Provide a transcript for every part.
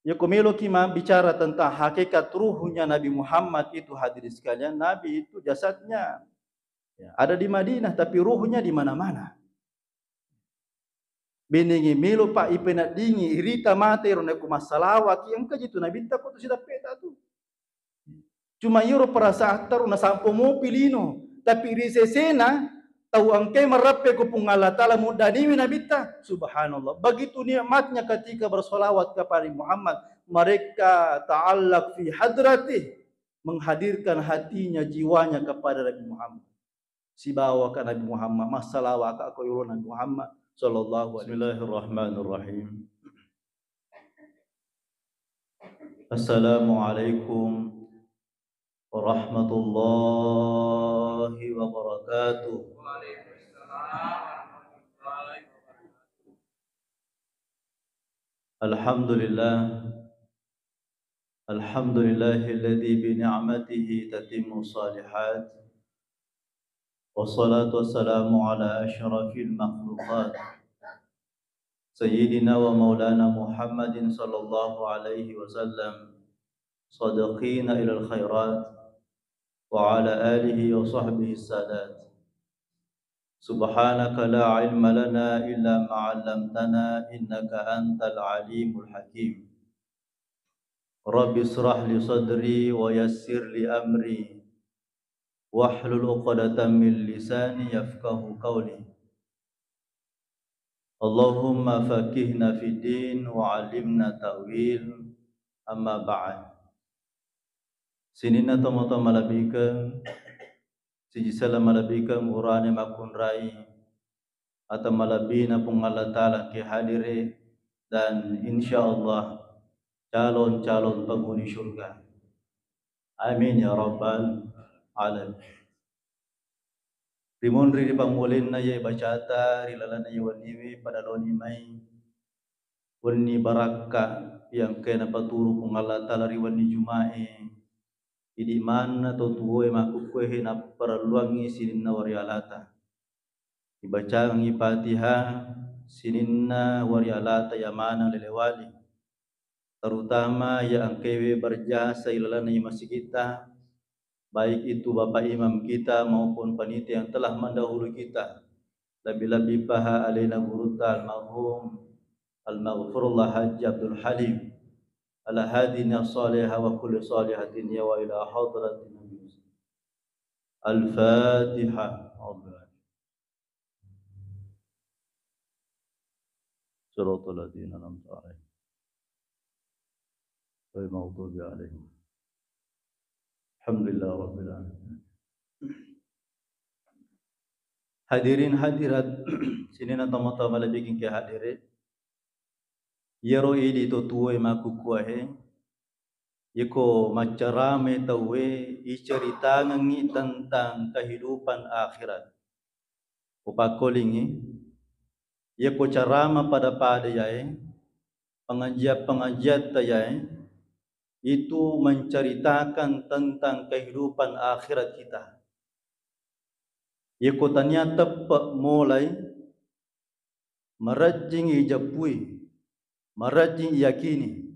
Ya komelo kima bicara tentang hakikat ruhnya Nabi Muhammad itu hadirin sekalian, Nabi itu jasadnya ya, ada di Madinah tapi ruhnya di mana-mana. Beningi melo pak ipena dingi irita mate rona ku masalawat yang kajitu Nabi tak tu sida peta tu. Cuma yoro perasaan taruna sampo mo pilino tapi risesena tahu angke merape ku pungala taala mudani nabita subhanallah begitu nikmatnya ketika bersolawat kepada Muhammad mereka ta'allaq fi hadrati menghadirkan hatinya jiwanya kepada Nabi Muhammad si bawa ke Nabi Muhammad masalah ka ko yoro Nabi Muhammad sallallahu alaihi wasallam. Bismillahirrahmanirrahim. Assalamualaikum warahmatullahi wabarakatuh. Alhamdulillah, alhamdulillahilladzi bi ni'matihi tatimmu shalihat. Wassalatu wassalamu ala asyrafil makhluqat Sayyidina wa maulana Muhammadin sallallahu alaihi wasallam sadiqina ilal khairat wa ala alihi wa sahbihi sadat. Subhanaka la ilma lana illa ma 'allamtana innaka antal alimul hakim. Rabbi israh li sadri wa yassir li amri wahlul 'uqdatam min lisani yafqahu qawli. Allahumma faqihna fid din wa 'allimna ta'wil. Amma ba'd. Sinina tomoto malabika siji salam malabika urane makun rai atau malabina pun Allah Ta'ala ke hadire dan insyaallah calon-calon penghuni syurga. Amin ya rabbal alamin. Rimonri di pangulin na ye bacata rilala na ye waniwi pada loni mai wani baraka yang kena paturu kung Allah Ta'ala riwani jumae idi mana to tuwe makukwehe na paraluangi sininna warialata dibaca ngi Fatihah sininna warialata yamana lelewali terutama yang kewe berjasa ilalana masih kita, baik itu Bapak Imam kita maupun panitia yang telah mendahului kita. Lebih-lebih paha alaina guruta almarhum al-maghfurullah Haji Abdul Halim ala hadina salihah wa kulli salihatin ya wa ila hadratin Nabi. Al-Fatihah. Suratul ladzina an'amta 'alaihim ghairil maghdubi 'alaihim. Alhamdulillah rabbil alamin. Hadirin hadirat sinina tama-tama labikin ke hadirin yero idi to tuwe makukuahe yeko macarame tawe icerita ngi tentang kehidupan akhirat upakolingi yeko carama pada yae pengajian yae itu menceritakan tentang kehidupan akhirat kita. Yeko tanya tepat mulai merajing ijapui, merajing yakini.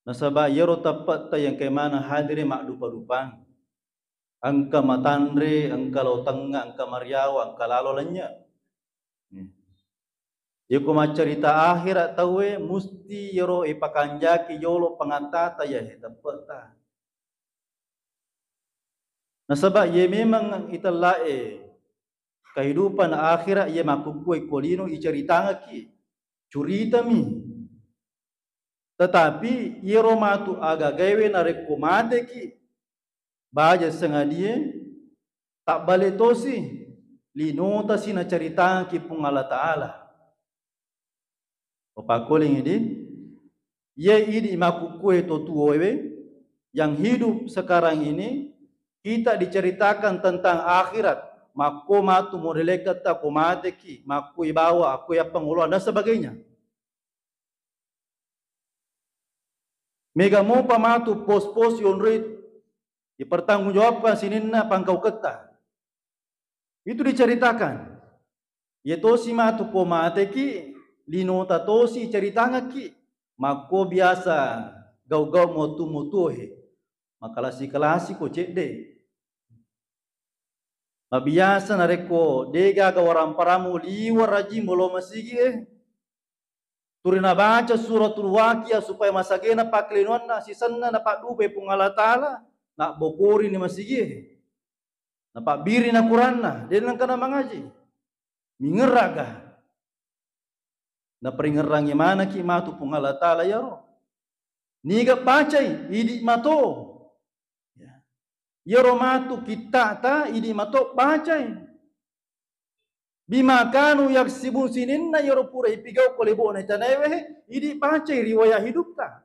Nasabah yero tepat ta yang kemana hadiri mak lupa-lupa. Angka matandre, angka lautengah, angka mariawa, angka lalolanya. Yeko macerita akhirat tawe musti yero ipakanjaki yolo pangantata ya tepat ta. Nasabah ye memang italae kehidupan akhirat ye makukui kolino icerita ngaki curita mi. Tetapi ye romatu aga gawe na rekomade ki baja sengadie tak bale tosi linota sina cerita ki pung Allah Ta'ala. Opakoling ini ye ini makukui to tuwewe yang hidup sekarang ini kita diceritakan tentang akhirat mako matu morelekat aku mate ki mako ibawa aku ya penguluan dan sebagainya. Mega mo pamatu pos-pos yon rate dipertanggungjawabkan sininna pangkau keta. Itu diceritakan. Ye tosi matu ko mate ki linota tosi ceritanga ki Mako biasa gau-gau motu-motu makalasi-kalasi ko cek de. Mabiasa nareko dega ga waram paramu liwar rajim bolo masigi turina baca suratul Waqiah supaya masagena paklenonna sisanna na pakdube pungala taala nak bokori ni masigi na pakbiri na Quranna den kana mangaji mingeraga na peringerangi mana ki matu pungala taala ya ro niga pacai idi mato ya ro matu kita ta idi mato pacai bima kanu yaksibun sininna yoro pura ipigau kolebo na tanawe idi pacai riwayat hidup ta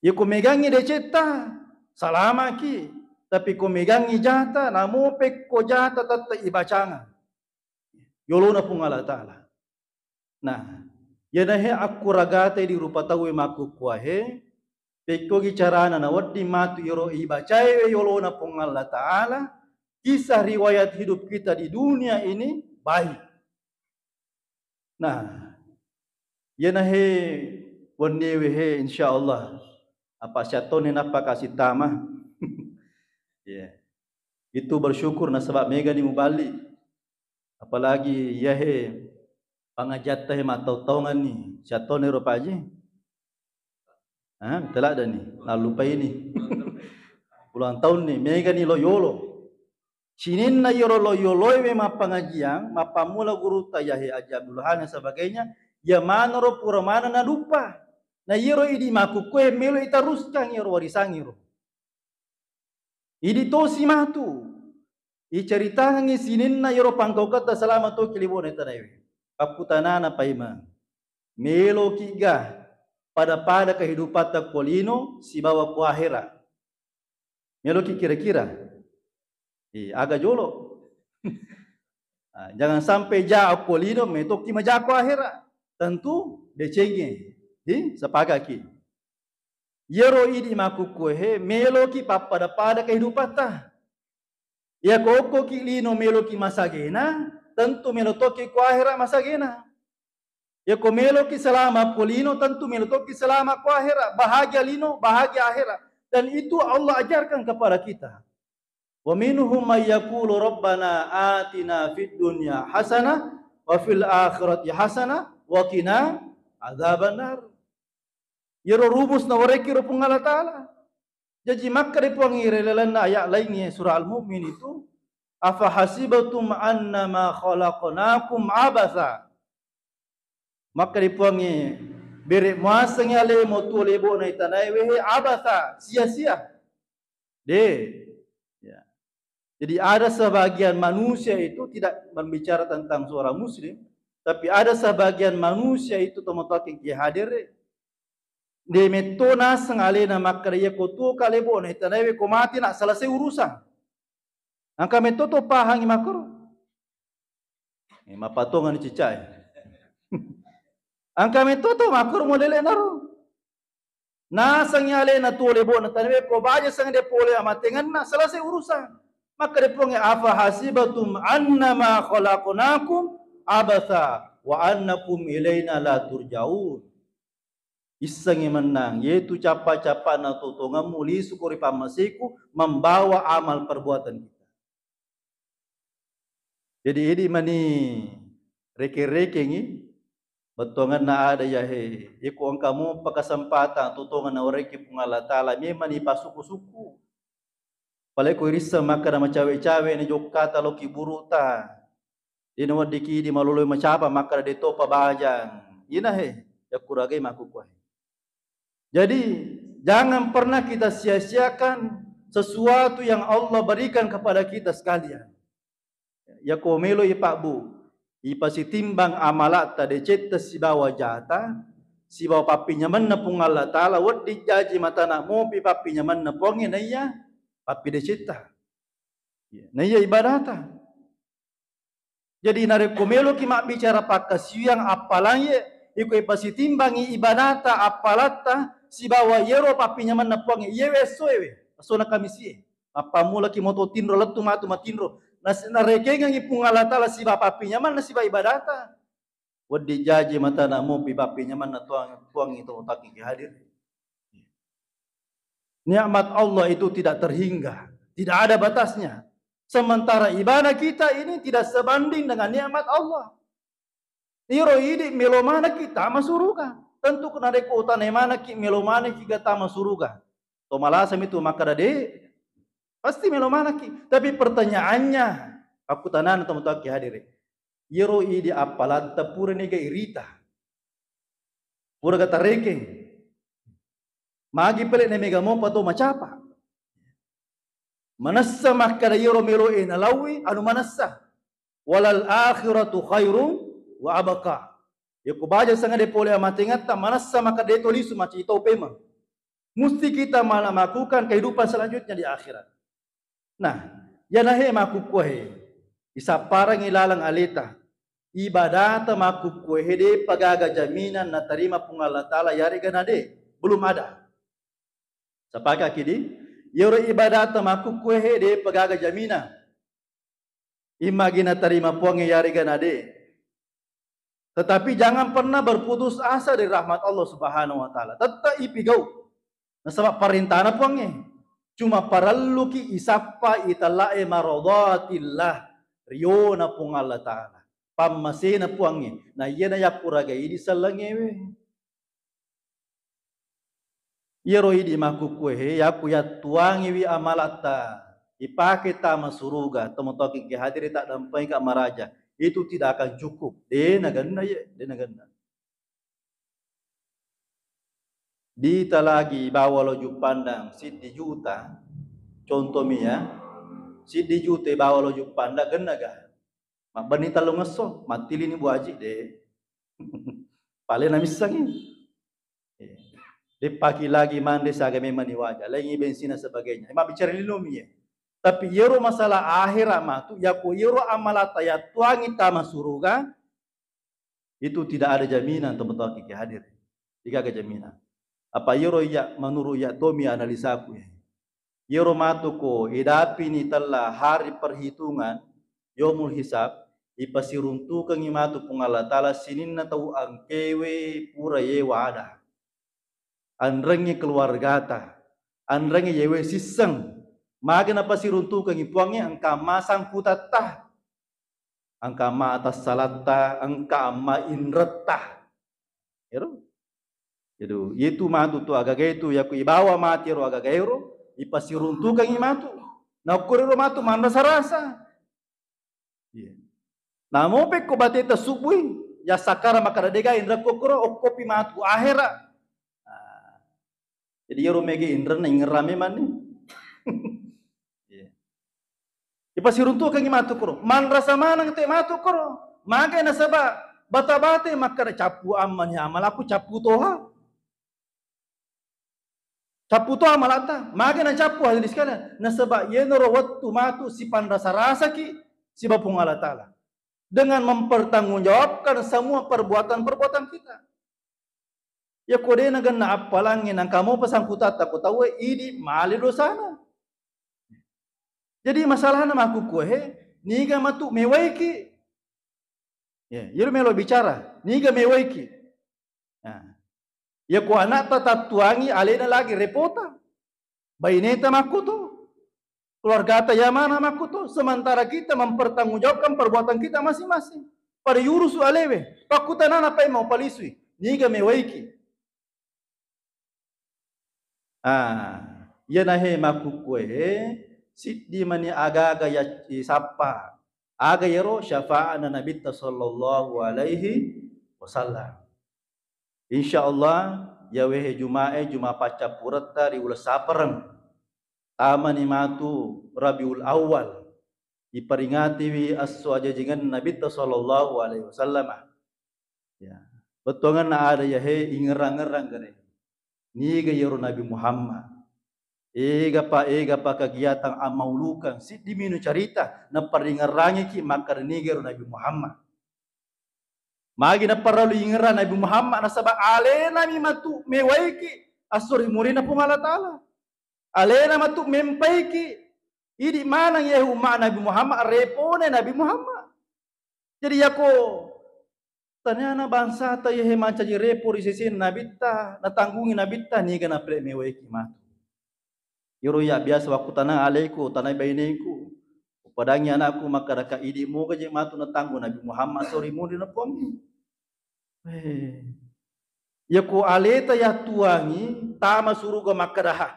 ya ko megangi de cetta salama ki tapi ko megangi jata namo pe ko jata tatta ibacanga yolona pungala taala nah yana he aku ragate di rupa tawe maku kuahe pe ko gi carana na waddi matu yoro ibacai yolona pungala taala. Kisah riwayat hidup kita di dunia ini baik. Nah, yana he wannewe he insyaallah apa syatone napa kasih tamah. Ya. Itu bersyukur na sebab mega ni mubalik. Apalagi ya he pangajat teh matau taungan ni syatone rupaji. Telak dah ni. Nah lupa ini. Puluhan tahun ni mega ni loyolo. Sinin na yoro loyoloi we mapangajian, mapamula guru tayahe ajabulhan dan sebagainya, ya manoro pura mana na lupa. Na yoro idi makukue melo itaruskan yoro warisan yoro. Idi tosi matu. I ceritakan sinin na yoro pangkau kata selama to kilibone tanawe. Kaputanana paima. Melo kiga pada kehidupan takolino si bawa ku akhirat. Melo ki kira-kira agak jolo. Jangan sampai jauh kolino metoki majako akhirat. Tentu decenge. Sepagaki. Yero idi makukuhe meloki pada kehidupan ta. Ya koko ki lino meloki masagena, tentu melotoki ku akhirat masagena. Ya ko meloki selama kolino tentu melotoki selama ku akhirat. Bahagia lino, bahagia akhirat. Dan itu Allah ajarkan kepada kita. Wa minhum may yaqulu rabbana atina fid dunya hasanah wa fil akhirati hasanah wa qina adzabannar. Yero rumus na wareki ro pungala taala. Jadi makka de puangire lelanna ayat lainnya surah Al-Mu'min itu afa hasibatum annama khalaqnakum abasa. Makka de puangi bere muasang ale motu lebo na itanai wehe abasa sia-sia. Jadi ada sebagian manusia itu tidak berbicara tentang seorang muslim, tapi ada sebagian manusia itu tomotokin ki hadir de metona sengalena makarya kotu kalebo na itanawe ko mati nak selesai urusan. Angka metoto pahangi makro. Mapatongan cicai. Angka metoto makro modele naro. Na sangyale na tolebo na tanawe ko baja sang de pole amatengan na selesai urusan. Maka dia punya afa hasibatum annama khalaqnakum abatha wa annakum ilaina la turjaun. Isangi menang yaitu capa-capa na totongamu li sukuri pamasiku membawa amal perbuatan kita. Jadi ini mani reke-reke ni betongan na ada ya he. Iku angkamu pakasempatan totongan na oreki pungala taala memang ni pasuku-suku. Palai ko irisa maka na macawe-cawe ni jokata loki buruta. Ina wadiki di maloloy macapa maka de topa bajang. Ina he ya kurage makukuai. Jadi jangan pernah kita sia-siakan sesuatu yang Allah berikan kepada kita sekalian. Ya ko melo ipak bu. Ipa si timbang amalat tade cetta si bawa jata. Si bawa papinya manna pung Allah Ta'ala. Waddi jaji matana mopi papinya manna pongi na iya. Papi de cita. Na iya ibadata. Jadi nareko melo ki mak bicara pakasiang apalanya iko ipasi timbangi ibadata apalata si bawa yero papinya mana pongi yewe soewe asona kamisi apa mula ki moto tinro letu matu matinro na rekenga ngi pungalatala si papinya mana si ba ibadata Wadi jaji mata nak mo pipapinya mana tuang itu otak ki hadir. Nikmat Allah itu tidak terhingga, tidak ada batasnya. Sementara ibadah kita ini tidak sebanding dengan nikmat Allah. Iro idi melomana kita masuruga. Tentu kena deko utane mana ki melomana ki gata masuruga. To malasam itu maka dade pasti melomana ki. Tapi pertanyaannya, aku tanan teman-teman ki hadir. Iro idi apalanta pura nega irita. Pura gata reke. Magi pelik ne mega mo pato macapa. Manassa makada yoro melo ina lawi anu manassa. Walal akhiratu khairum wa abqa. Ya kubaja sanga de pole amatingat ta manassa maka de tolisu maci ito pema. Musti kita malah melakukan kehidupan selanjutnya di akhirat. Nah, yanahe maku kuhe. Isa parang ilalang alita. Ibadat maku kuhe de pagaga jaminan na terima pung Allah Ta'ala yari ganade. Belum ada. Sapaka kidi, yoro ibadat maku kuhe de pagaga jamina. Imagina terima puang yari ganade. Tetapi jangan pernah berputus asa dari rahmat Allah Subhanahu wa taala. Tetap ipigau. Nasabab perintahna puangnya. Cuma paralluki isappa italae maradatillah riona pung Allah taala. Pammasena puangnya. Na yena yakuraga idi salangewe. Yero idi maku kuhe yaku ya tuangi wi amalata ipake tama suruga temotoki ke hadiri tak dampai ka maraja itu tidak akan cukup de naganda ye de naganda dita lagi bawa loju pandang sidi juta contoh mi ya sidi juta bawa loju pandang genaga mak banita lo ngeso matili ni bu haji de paling namisangin dipaki lagi mande saga memang waja lagi bensin dan sebagainya emang bicara lilumi ya tapi yero masalah akhirat matu ya ko yero amalata ya tuangi tama suruga itu tidak ada jaminan teman-teman kiki hadir tidak ada jaminan apa yero ya menurut ya tomi analisaku ya yero matu ko idapi ni telah hari perhitungan yomul hisab ipasiruntu kangi matu pungala tala sinin na tau angkewe pura ye wada anrengi keluarga ta, anrengi yewe siseng, magen apa si runtu kengi puangnya angka masang putata, angka ma atas salata, angka ma inreta, itu matu tu agak itu ya ku ibawa mati ro agak ero, ipasi runtu kengi matu, na kuriro matu manda sarasa, namo pe ko bateta subui, ya sakara makara dega indra kokoro okopi matu akhira. Jadi yoro mege indra na ingerame mani. Ipasi runtu kangi matu koro. Man rasa manang te matu koro. Maga na saba bata-bate makara capu amman ya amal aku capu toha. Capu toha malata. Maga na capu hadis sekalian. Na saba yenoro wattu matu si panrasa-rasa ki si bapung Allah Ta'ala. Dengan mempertanggungjawabkan semua perbuatan-perbuatan kita. Ya kode na ganna apalangin ang kamu pasangkutat aku tahu idi mali dosana. Jadi masalah na maku kuhe niga matu mewaiki. Ya, yero melo bicara niga mewaiki. Ya ko anak tatatuangi alena lagi repota. Baineta maku to. Keluarga ta yamana maku to. Sementara kita mempertanggungjawabkan perbuatan kita masing-masing. Pada yurusu alewe. Pakutan apa yang mau palisui. Niga mewaiki. Ya nahe maku kuhe siddi mani aga-aga ya isapa aga yero syafa'ana Nabi sallallahu alaihi wasallam. Insyaallah ya wehe juma paca purata di ulas saparem tamani matu Rabiul Awal diperingati wi aswajajingan Nabi sallallahu alaihi wasallam. Ya, betongan ada ya he ingerang-ngerang gane. Niga yoro Nabi Muhammad. Ega pa kegiatan amaulukan si diminu carita na paringarangi ki makar niga yoro Nabi Muhammad. Magi na paralu ingera Nabi Muhammad na sabab alena mi matu mewaiki asuri murina pung Allah Ta'ala. Alena matu mempaiki idi manang yehu ma Nabi Muhammad repone Nabi Muhammad. Jadi yako Tanyana bangsa ta ye manca repo di sisi nabita, na tanggungi nabita ni kana pre mewe kimatu. Yoro ya biasa waktu tanah alaiku, tanah bainiku. Padangi anakku maka raka idi mo kaje matu na tanggung Nabi Muhammad sorry mo di na pomi. Ya ko aleta ya tuangi tama suruga makadaha.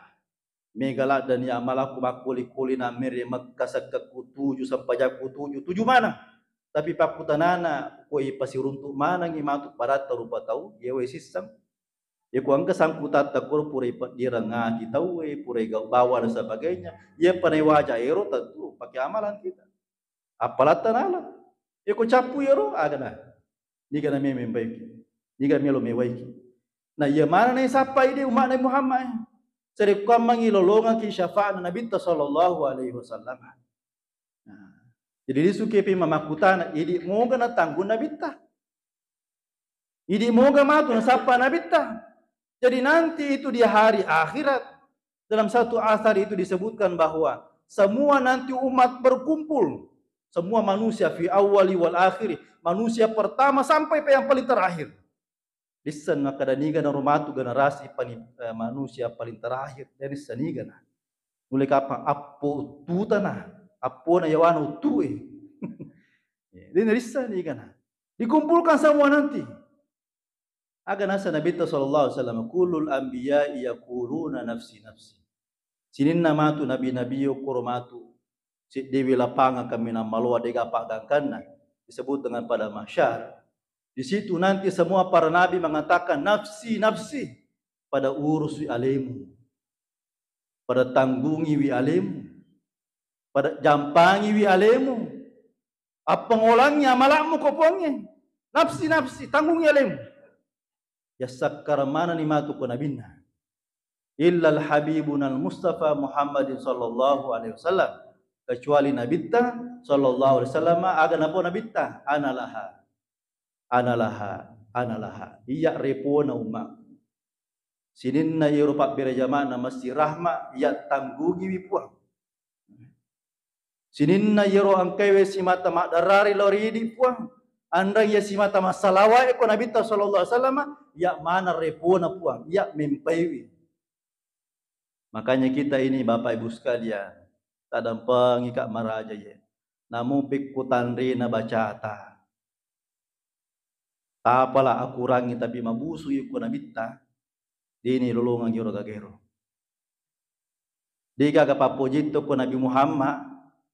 Megala dan ya malaku makuli-kuli na mere magkasak kutuju sampai kutuju. Tuju mana? Tapi pakutanana ko ipasiruntuk mana ngi matu parata rupa tau yewe sisam. Ya ko angka sangkutat takur pure diranga kita we pure bawa dan sebagainya. Ya panai wajah ero tentu pakai amalan kita. Apalatan ala. Ya ko capu ero agana. Niga na meme baik. Niga melo mewaiki. Nah ya mana nih sapa ide umat Nabi Muhammad. Seri ko mangilolongan ki syafaat Nabi sallallahu alaihi wasallam. Jadi disuke pi mamakutana idi moga na tanggung nabita. Idi moga matu na sapa nabita. Jadi nanti itu di hari akhirat dalam satu asar itu disebutkan bahwa semua nanti umat berkumpul, semua manusia fi awali wal akhiri, manusia pertama sampai yang paling terakhir. Lisan maka daniga na rumatu generasi manusia paling terakhir dari saniga na. Mulai kapan apo tutana Apo na yawan utue. Ini risa ni kana. Dikumpulkan semua nanti. Aga nasa Nabi sallallahu alaihi wasallam kulul anbiya yaquluna nafsi nafsi. Sininna matu nabi-nabi kurmatu. Si dewi lapanga kami na malwa dega pagangkanna disebut dengan pada mahsyar. Di situ nanti semua para nabi mengatakan nafsi nafsi pada urus wi alemu. Pada tanggungi wi alemu. Pada jampangi wi alemu. Apa ngolangnya malamu kopongnya. Nafsi tanggungi alemu. Ya sakkar mana ni matu ko nabinna. Illal habibunal Mustafa Muhammadin sallallahu alaihi wasallam. Kecuali nabitta sallallahu alaihi wasallam aga napo nabitta analaha. Iya repona umat. Sininna Eropa berjamaah masjid rahma ya tanggungi wi puang. Sininna yero angkewe simata mak darari loridi puang. Andang ya simata masalawa eko Nabi sallallahu alaihi wasallam ya mana repona puang, ya mempaiwi. Makanya kita ini Bapak Ibu sekalian, tadam pengikak maraja ye. Namu pikutan rina bacata. Tapalah aku rangi tapi mabusu eko Nabi ta. Dini lolongan yoro gagero. Diga kapapojito ko Nabi Muhammad.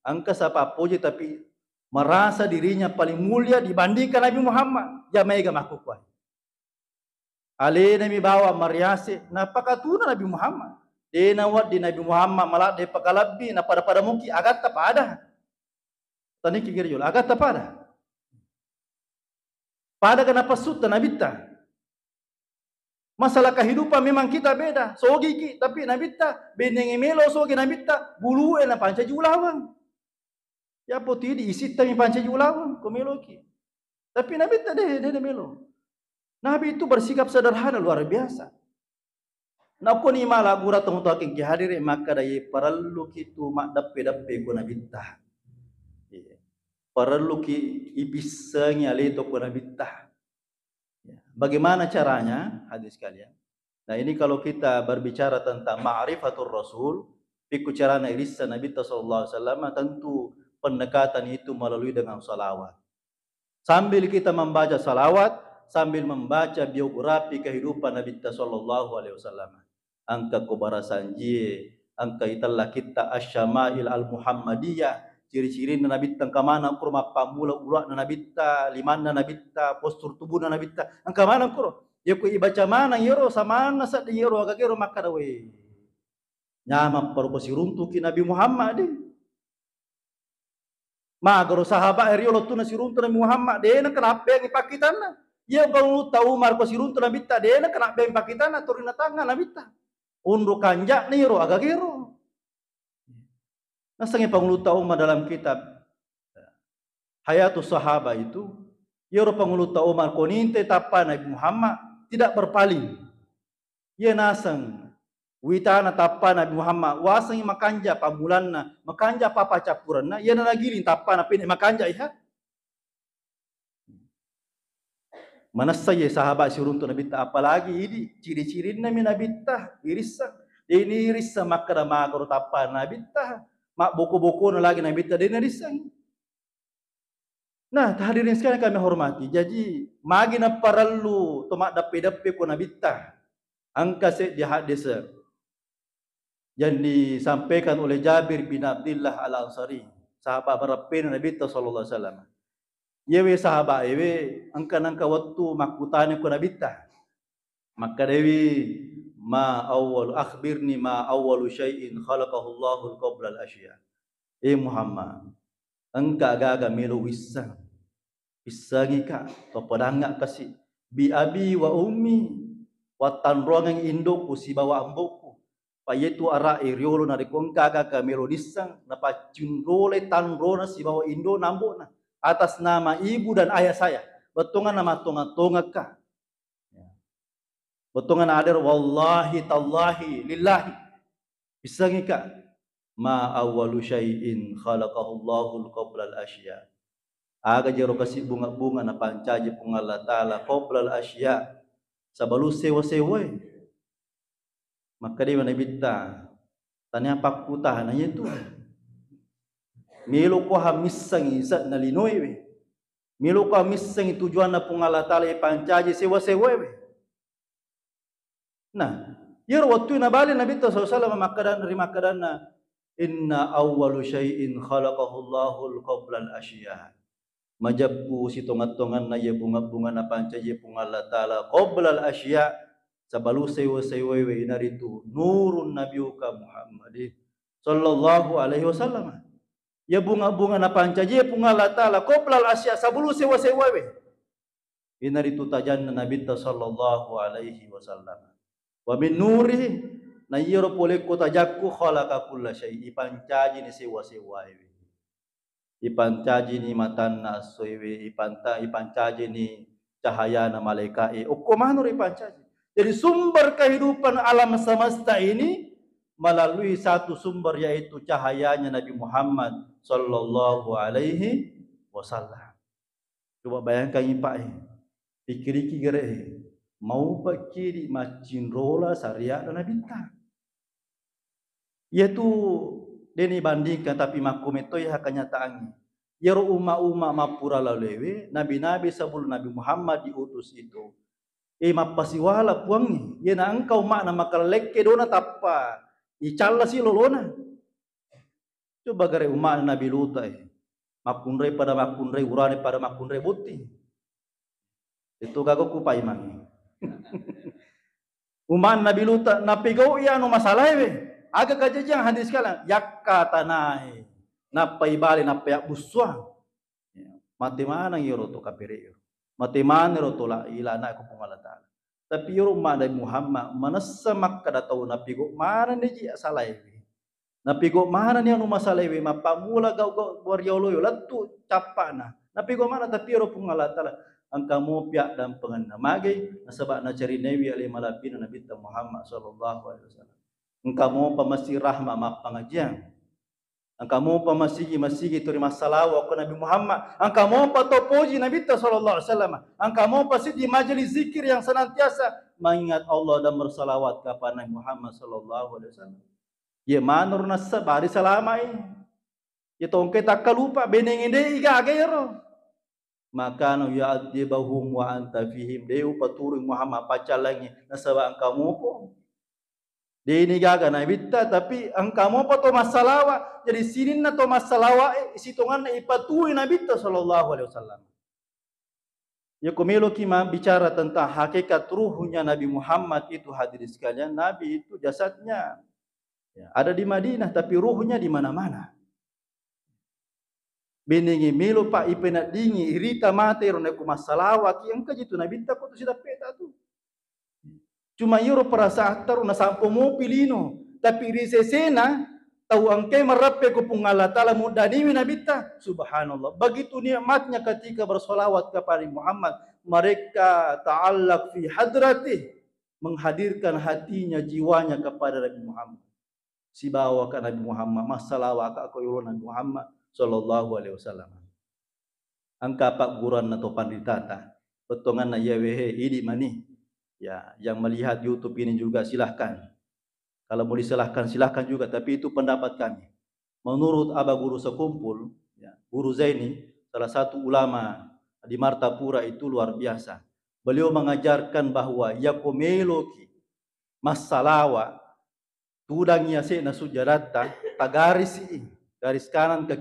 Angka sapa puji tapi merasa dirinya paling mulia dibandingkan Nabi Muhammad. Ya mega makukuan. Ale Nabi bawa mariasi na pakatuna Nabi Muhammad. Dena wat di Nabi Muhammad malah de pakalabi na pada muki agat tapada. Tani kikir jul agat tapada. Pada kenapa sutta Nabi ta? Masalah kehidupan memang kita beda. Sogi ki tapi Nabi ta beneng melo sogi Nabi ta bulu na panca julawang. Ya poti diisi tami panca julawang komeloki. Tapi Nabi tak ada melo. Nabi itu bersikap sederhana luar biasa. Na ko ni mala gura tong to aking kihadire maka dai parallu kitu mak dappe ko Nabi ta. Parallu ki ibisanya leto ko Nabi ta. Bagaimana caranya hadis kalian? Nah ini kalau kita berbicara tentang ma'rifatul Rasul, piku carana irisa Nabi sallallahu alaihi wasallam tentu pendekatan itu melalui dengan salawat. Sambil kita membaca salawat, sambil membaca biografi kehidupan Nabi sallallahu alaihi wasallam. Angka kubarasanji, angka italla kita asyama'il al-Muhammadiyah, ciri-ciri Nabi tangka mana kurma pamula urak Nabi ta, limanna Nabi ta, postur tubuh Nabi ta. Angka mana kuro? Ya ku ibaca mana yero samana sa yero agakero makadawe. Nyama parupasiruntuki Nabi Muhammad deh. Magaro sahabat eriolo tu nasiruntu Nabi Muhammad dena kenapa yang ipakitana ya bang tahu marko siruntu Nabi ta dena kenapa yang ipakitana turina tangan Nabi ta unru kanjak niro agagero nasangi pangulu tahu dalam kitab Hayatus Sahaba itu yoro pangulu tahu marko ninte tapa Nabi Muhammad tidak berpaling ya nasang witana tapa Nabi Muhammad wasangi makanja pamulanna makanja papa capuranna yana nagiling tapa na pini makanja iha Manasa ye sahabat surun tu Nabi ta apalagi ini ciri-ciri Nabi ta irisa. Ini irisa makara magaro tapa Nabi ta. Mak buku-buku lagi Nabi ta ini irisa. Nah, hadirin sekalian kami hormati. Jadi magi na parallu tomak dape-dape ko Nabi ta. Angka se di hadis yang disampaikan oleh Jabir bin Abdullah Al-Ansari, sahabat berapin Nabi ta sallallahu alaihi wasallam. Yewe sahabat yewe angka waktu makutane ko nabita maka dewi ma awal akhbirni ma awwalu syai'in khalaqahu Allahu qabla al-asya. Muhammad engka gaga melu wissa ngika to padanga kasi bi abi wa ummi wa tanrongang indokku si bawa amboku payetu ara iriolo na rekongka gaga melu nisang na pacunrole tanrona si bawa indo nambona atas nama ibu dan ayah saya. Betungan nama tonga-tonga ka. Betungan adir wallahi tallahi lillahi. Bisa ngika. Ma awwalu syai'in khalaqahu Allahul qabla al-asya. Aga jero kasih bunga-bunga na pancaji pung Allah Ta'ala qabla al-asya. Sabalu sewa-sewa. Maka dia manabita. Tanya apa kutahan hanya itu. Milo ko hamisang isa na linoy we. Milo ko hamisang tujuan na pung Allah Ta'ala ipancaji sewa-sewa we. Nah, yer waktu na bali Nabi sallallahu alaihi wasallam makadan na inna awwalu syai'in khalaqahu Allahul qabla al-asya. Majabku si tongat-tongan na ye bunga-bunga na pancaji pung Allah Ta'ala qabla al-asya sabalu sewa-sewa we inaritu nurun nabiyuka Muhammadin sallallahu alaihi wasallam. Ya bunga-bunga na pancaji pung Allah Ta'ala qabla al-asya sabulu sewa-sewa we. Inaritu tajan na Nabi sallallahu alaihi wasallam. Wa min nuri na yero pole ko tajakku khalaqa kulla syai ipancaji ni sewa-sewa we. Ipancaji ni matan na soewe ipancaji ni cahaya na malaikat ukumano ipancaji. Jadi sumber kehidupan alam semesta ini melalui satu sumber yaitu cahayanya Nabi Muhammad sallallahu alaihi wasallam. Coba bayangkan Pak, pikir-pikir gere mau pakiri macin rola syariat dan Nabi ta. Yaitu deni bandingkan tapi makum itu ya kenyataan. Yaro umma mapura lalewe nabi-nabi sebelum Nabi Muhammad diutus itu. Mapasiwala puangi. Ye na engkau makna makaleke dona tappa. Icalla si lolona. Coba gare umat Nabi Lut makunre pada makunre urane pada makunre buti. Itu gago ku paimang. Umat Nabi Lut napigau iya no masalah we. Aga kajajang hadis kala yakka tanai. Napai bali napai buswa. Mati mana yoro to kapire. Mati mana ro to la ilana ko pung Allah Ta'ala. Tapi yoro Nabi Muhammad manasa makka datau napigo mana ni ji salai. Napigo mana ni anu masalai we mapamula gau waryolo yo latu capana. Napigo mana tapi yoro pung Allah Ta'ala angka mo piak dan pengenna mage nasabak na cari newi ali malapina Nabi Muhammad sallallahu alaihi wasallam. Engkau mo pamasi rahma mapangajian. Engkau mo pamasi terima salawat ke Nabi Muhammad. Engkau mo patopoji Nabi sallallahu alaihi wasallam. Engkau mo pasti di majelis zikir yang senantiasa mengingat Allah dan bersalawat kepada Nabi Muhammad sallallahu alaihi wasallam. Ye manur nasabari salamai. Ye tongke tak lupa benengin de iga agero. Maka no ya'adibahum wa anta fihim deu paturi Muhammad pacalangi nasaba engkau mo po. Di ini gaga na ibita tapi angka mo pa to masalawa jadi sinin na to masalawa isitongan na ipatuhi Nabi sallallahu alaihi wasallam. Ya kumilo kima bicara tentang hakikat ruhnya Nabi Muhammad itu hadirin sekalian, Nabi itu jasadnya ya, ada di Madinah tapi ruhnya di mana-mana. Beningi milo pa ipena dingi irita mate ro neku masalawa ki angka jitu Nabi ta ko to sida peta tu. Cuma yoro perasaan taru na sampo mo pilino tapi risesena tahu angke merape ko pung Allah Ta'ala mudani nabita subhanallah begitu nikmatnya ketika bersolawat kepada Muhammad mereka ta'allaq fi hadrati menghadirkan hatinya jiwanya kepada Nabi Muhammad si bawa ke Nabi Muhammad masalah ka ko yoro Nabi Muhammad sallallahu alaihi wasallam angka pak guran atau panditata Betongan na yewehe idi mani. Ya, yang melihat YouTube ini juga silahkan. Kalau mau disilahkan silahkan juga, tapi itu pendapat kami. Menurut Aba Guru Sekumpul, ya, Guru Zaini, salah satu ulama di Martapura itu luar biasa. Beliau mengajarkan bahwa yakomeloki masalawa tudangnya se na sujarata tagaris garis kanan ke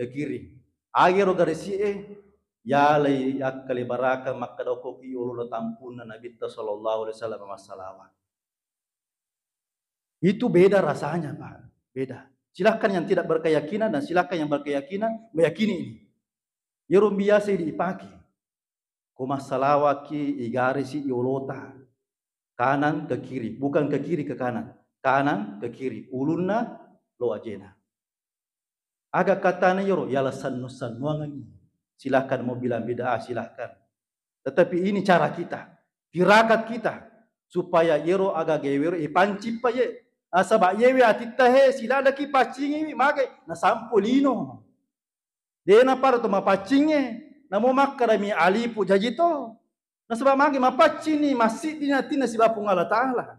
kiri. Agero garis ya lay yakali baraka makadoko ki ulu tampuna Nabi sallallahu alaihi wasallam masalawa. Itu beda rasanya, Pak. Beda. Silakan yang tidak berkeyakinan dan silakan yang berkeyakinan meyakini ini. Yerum biasa dipakai. Kumasalawaki igarisi iolota. Kanan ke kiri, bukan ke kiri ke kanan. Kanan ke kiri, ulunna lo ajena. Agak katanya yoro yala sannusan nuangangi. Silakan mau bilang bid'ah silakan. Tetapi ini cara kita, tirakat kita supaya yero agak gewero ipanci pa ye. Asaba yewe atita he sila ada ki pacingi magai na sampolino. Dena para to mapacinge namo makarami alipu jajito. Na sebab magi mapacini masih dinatina si bapung Allah Taala.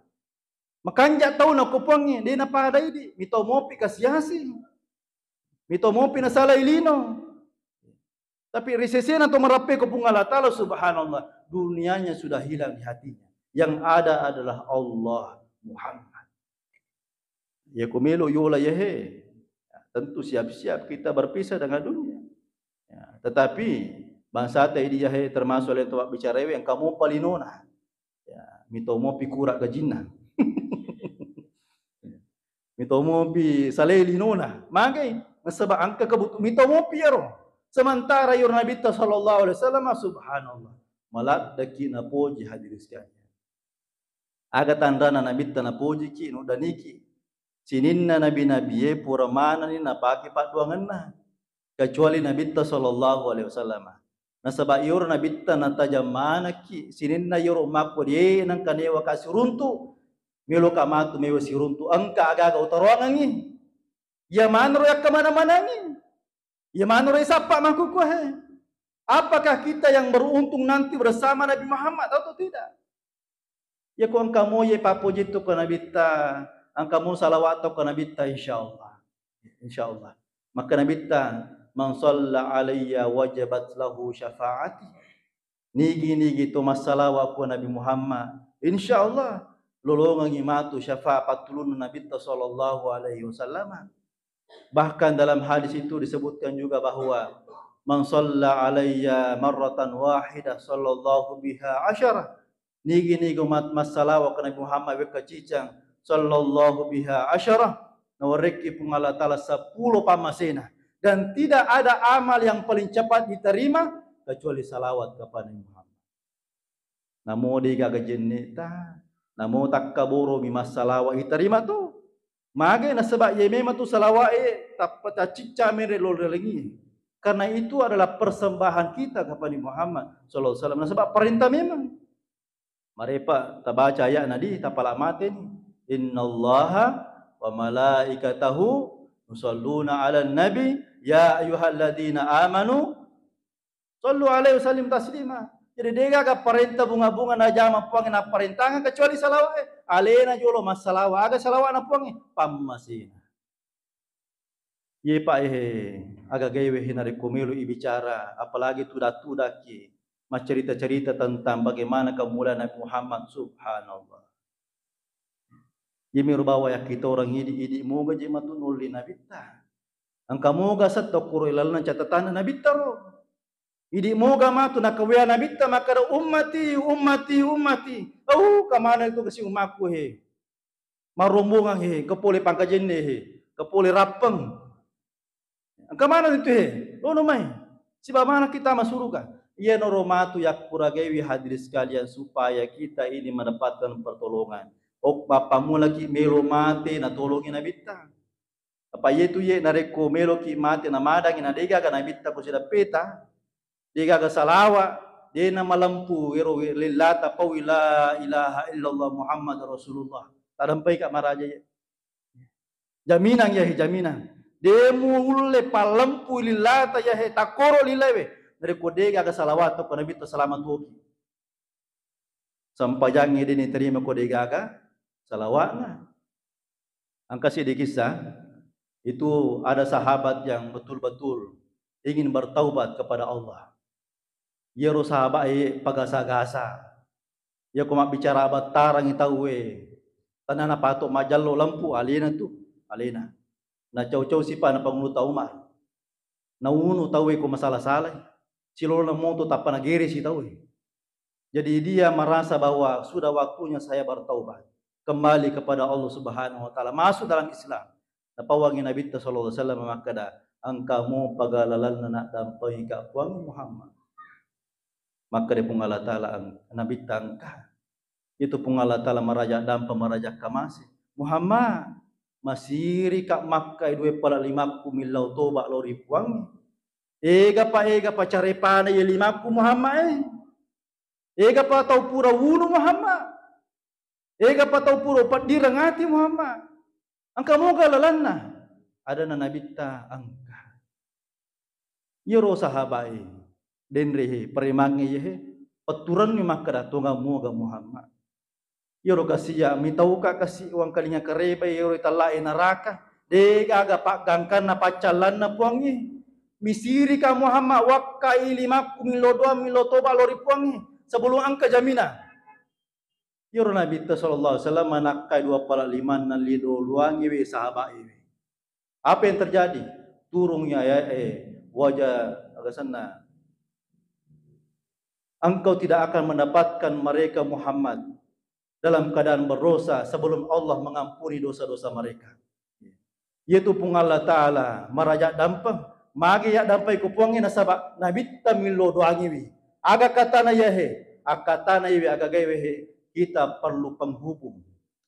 Makanja tahu na kupongi dena pada idi mitomopi kasiasi. Mitomopi na sala ilino. Tapi risesena to merape kupung Allah Taala subhanallah. Dunianya sudah hilang di hatinya. Yang ada adalah Allah Muhammad. Ya kumelo yola yehe. Tentu siap-siap kita berpisah dengan dunia. Ya, tetapi bangsa teh dia termasuk oleh tuak bicara yang kamu palinona. Ya, mitomo pikura gajina. Mitomo pi saleli nona. Magai nasaba angka kebutuh mitomo piero. Sementara yur Nabi sallallahu alaihi wasallam subhanallah. Malak daki na poji hadirin sekalian. Aga tandana Nabi na poji ki no daniki. Sininna nabi-nabi pura mana ni napaki paduangan na kecuali Nabi sallallahu alaihi wasallam. Nasaba iyor Nabi na tajamana ki sininna yor umakko die nang kanewa kasuruntu melo kamatu mewa siruntu angka aga utaruangan ni. Ya manro yak kemana-mana ni. Ya manro isapa makuku he. Apakah kita yang beruntung nanti bersama Nabi Muhammad atau tidak? Ya ku angka moye papoji tu ke Nabi ta angka mo salawat ke Nabi ta insyaallah. Insyaallah. Maka Nabi ta man shalla alayya wajabat lahu syafaati. Nigi tu masalawa ku Nabi Muhammad. Insyaallah lolongan imatu syafaat tulun Nabi sallallahu alaihi wasallam. Bahkan dalam hadis itu disebutkan juga bahwa man shalla alayya marratan wahidah sallallahu biha asyara. Nigi umat masalawa ku Nabi Muhammad wa kacicang sallallahu biha asyara. Nawariki pun Allah Ta'ala 10 pamasena. Dan tidak ada amal yang paling cepat diterima kecuali salawat kepada Muhammad. Namo di gagajenita, namo takkaburu bimas salawat diterima tu. Mage na sebab ye memang tu salawat tapata cicca mere lorelengi. Karena itu adalah persembahan kita kepada Muhammad sallallahu alaihi wasallam. Sebab perintah memang. Marepa tabaca ayat nadi tapala maten innallaha wa malaikatahu yusalluna 'alan nabi ya ayyuhalladzina amanu sallu alaihi wasallim taslima. Jadi dia ga perintah bunga-bunga na jama puang na perintangan kecuali salawat. Alena jolo masalawa aga salawat na puang pammasina. Ye pa aga gawe hinari komelo ibicara apalagi tudak-tudaki cerita-cerita tentang bagaimana kemuliaan Nabi Muhammad subhanallah. Jemi rubawa ya kita orang idi moga jema tu nuli Nabi ta. Angka moga satto kuro ilalna catatan Nabi ta ro. Idi moga matu nakawea Nabi ta maka ummati. Oh kamana itu kasi umakku he. Marombongan he, kepole pangkajenne he, kepole rapeng. Angka mana itu he? Lono mai. Siba mana kita masuruka? Ia noromatu yak puragawi hadirin sekalian supaya kita ini mendapatkan pertolongan. Ok bapamu lagi melo mate na tolongin Nabi ta. Apa yetu ye nareko melo ki mate na madang ina dega ka Nabi ta ko sida peta. Dega ka salawa de na malampu ero lillata pawila ilaha illallah Muhammad Rasulullah. Tadampai ka maraja ye. Jaminan ya jaminan. Demu ulle palampu lillata ya takoro lilewe. dari kodega ke salawat ko nabi ta salamat hoki sampajang ini terima kodega ka salawatna. Angka di kisah itu ada sahabat yang betul-betul ingin bertaubat kepada Allah. Ia ro sahabat pagasa-gasa. Ia kuma bicara batarang itawe. Tanana patok majallo lampu alena tu, alena. Na cau-cau sipa na pangunuta Umar. Na unu tawe ko masalah-salah. Silolo na moto tapa na gere si tawe. Jadi dia merasa bahwa sudah waktunya saya bertaubat. Kembali kepada Allah Subhanahu wa taala, masuk dalam Islam. Napawangi Nabi sallallahu alaihi wasallam makada angkamu pagalalan na dampai ka puang Muhammad. Maka dia pun Allah taala Nabi tangka. Itu pun Allah taala maraja dampa maraja kamasi. Muhammad masiri ka Makkah 2,5 milau toba lori puang. Ega pa carepana ye 5 Muhammad. Ega pa tau pura wunu Muhammad. Ega pa tau pura padirang ati Muhammad. Angka mo galalanna ada na nabita angka. Yoro sahabai den rehe perimangi ye paturan ni makara tunga moga Muhammad. Yoro kasiya mitauka kasi uang kalinya kareba yoro italai neraka dega aga pak gangkan na pacalan na puangi. Misiri ka Muhammad wakkai 5 miloto balori puangi sebelum angka jaminan. Yoro Nabi sallallahu alaihi wasallam manakkai 2,5 na lido luangi we sahabat ini. Apa yang terjadi? Turungnya wajah agasanna. Engkau tidak akan mendapatkan mereka Muhammad dalam keadaan berdosa sebelum Allah mengampuni dosa-dosa mereka. Yaitu pun Allah Ta'ala merajak dampang. Magi ya dampai kupuangi nasabak Nabi tamilo doangi wi. Aga katana yahe. Akatana yahe aga gaiwehe. Kita perlu penghubung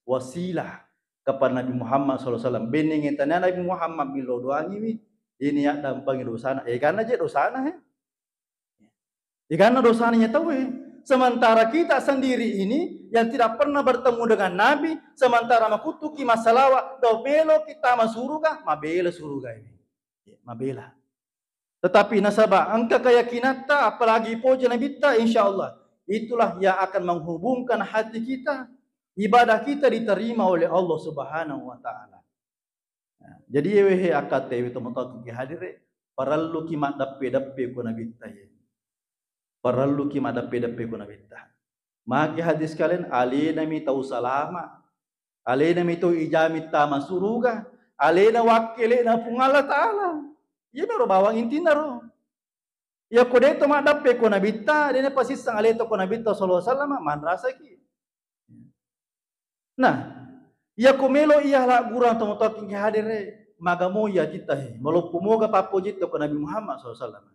wasilah kepada Nabi Muhammad SAW. Beningin tanya Nabi Muhammad milo doangi wi. Ini ya dampangi dosana. Karena je dosana karena dosanya tahu sementara kita sendiri ini yang tidak pernah bertemu dengan Nabi, sementara makutuki masalah do belo kita masuruga, mabela suruga ini. Mabela. Tetapi nasabah angka keyakinan ta apalagi puja Nabi ta insyaallah itulah yang akan menghubungkan hati kita, ibadah kita diterima oleh Allah Subhanahu wa taala. Jadi wehe akate itu motot ki hadire parallu ki dappe ko Nabi ta ye. Parallu ki dappe ko Nabi ta. Maki hadis kalian alena mi tau salama. Alena mi tau ijamit ta masuruga. Alena wakile na pungala taala. Ye mero bawang intina ro. Ya kode to dappe ko Nabi ta, dene pasisang aleto ko Nabi ta sallallahu alaihi wasallam man rasa ki. Nah, ya kumelo iya la gurang to motoking hadire magamo ya kita he. Malopumoga papojit ko Nabi Muhammad sallallahu alaihi wasallam.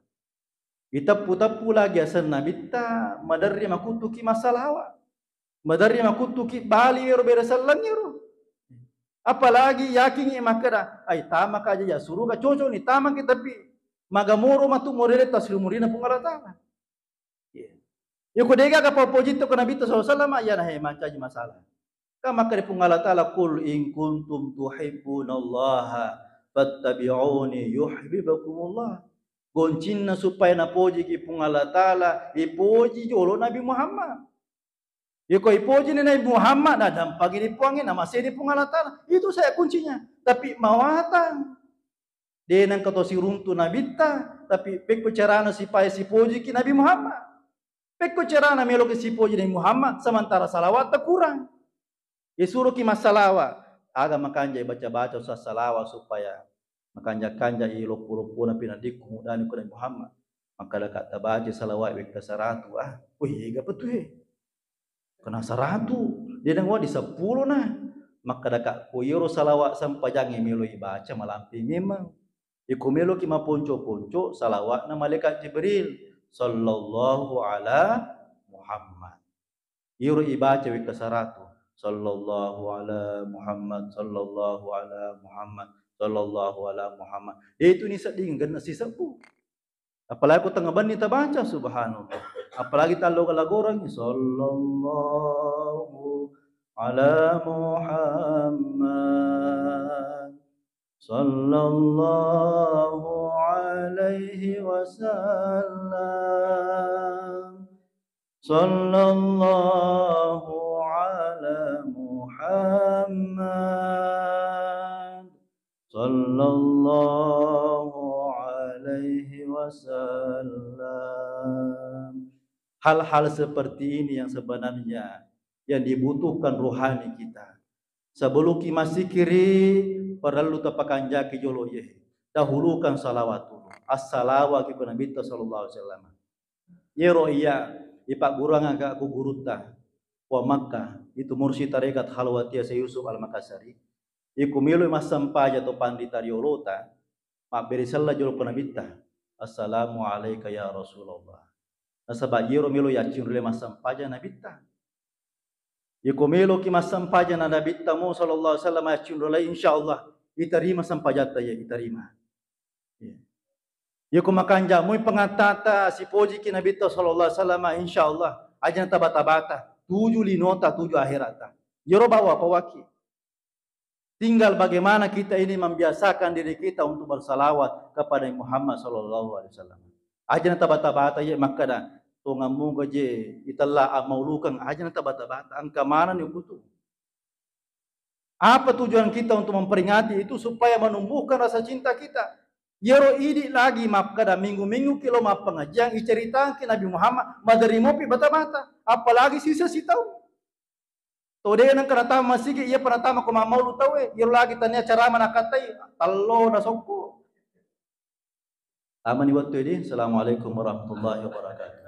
Itapu-tapu lagi asan Nabi ta madarri makutuki masalawa. Madarri makutuki bali ro beda sallan ro. Apalagi yakin makara ay tama ka aja ya suruh ka coco ni tama kita pi magamoro matu morele taslumurina pungalata. Ya kodega ka papojito ko Nabi sallallahu alaihi wasallam ya nah macaji masalah. Kama kare pungalata la qul in kuntum tuhibbunallaha fattabi'uni yuhibbukumullah. Goncinna supaya napoji ki pungalata la ipoji jolo Nabi Muhammad. Yoko ipoji ni Nabi Muhammad na dampagi di puangin na masih di pungalata. Itu saya kuncinya. Tapi mawatan. Denang kato si runtu Nabi ta, tapi pekko carana si paya si poji ki Nabi Muhammad. Pekko carana melo ki si poji Nabi Muhammad sementara salawat tak kurang. Disuruh ki masalawa. Aga makanja baca-baca usah salawa supaya makanja-kanja ilopo-lopo na pinadik kumudani ko Nabi Muhammad. Maka dekat tabaca salawat wek saratu. Wih, ega betul kena 100. Dia nang di 10 nah. Maka dekat kuyuro salawat sampai jangan melo baca malampi memang. Iku melo ki maponco-ponco salawat na malaikat Jibril sallallahu ala Muhammad. Yuro ibaca wek 100. Sallallahu ala Muhammad sallallahu ala Muhammad sallallahu ala Muhammad. Itu ni seding gan si sepu. Apalagi aku tengah bani ta baca subhanallah. Apalagi talo kalagorang sallallahu ala Muhammad sallallahu ala عليه وسلم صلى الله على محمد صلى الله عليه wasallam. Hal-hal seperti ini yang sebenarnya yang dibutuhkan rohani kita. Sebelum kita masih kiri, perlu tapakan jaki jolo ye. Dahulukan salawat dulu. As-salawat kepada Nabi sallallahu alaihi wasallam. Yero iya, ipak gurang agak aku guruta. Wa Makkah itu mursyid tarekat Halwatia Syekh Yusuf Al-Makassari. Iku milu masampaja to pandita riolota. Mak berisalla jolo penabita. Assalamu alayka ya Rasulullah. Nasaba yero milu yakin rule masampaja nabita. Iku milu ki masampaja na nabita mu sallallahu alaihi wasallam yakin rule insyaallah diterima sampajata ya diterima. Iku makanja mu pengatata si poji ki nabita sallallahu alaihi wasallam insyaallah aja tabata-bata 7 linota 7 akhirata. Yero bawa pawaki. Tinggal bagaimana kita ini membiasakan diri kita untuk bersalawat kepada Muhammad sallallahu alaihi wasallam. Aja tabata-bata ya makada tungamu gaje italla amaulukan aja tabata-bata angka mana nih butuh. Apa tujuan kita untuk memperingati itu supaya menumbuhkan rasa cinta kita. Yero idi lagi makada minggu-minggu kilo map pengajian iceritakan Nabi Muhammad madarimopi bata-bata apalagi sisa si tahu. Tode nang karata masih iya pernah ko mau lu tahu yero lagi tanya cara mana katai tallo na sokko. Amani waktu ini. Assalamualaikum warahmatullahi wabarakatuh.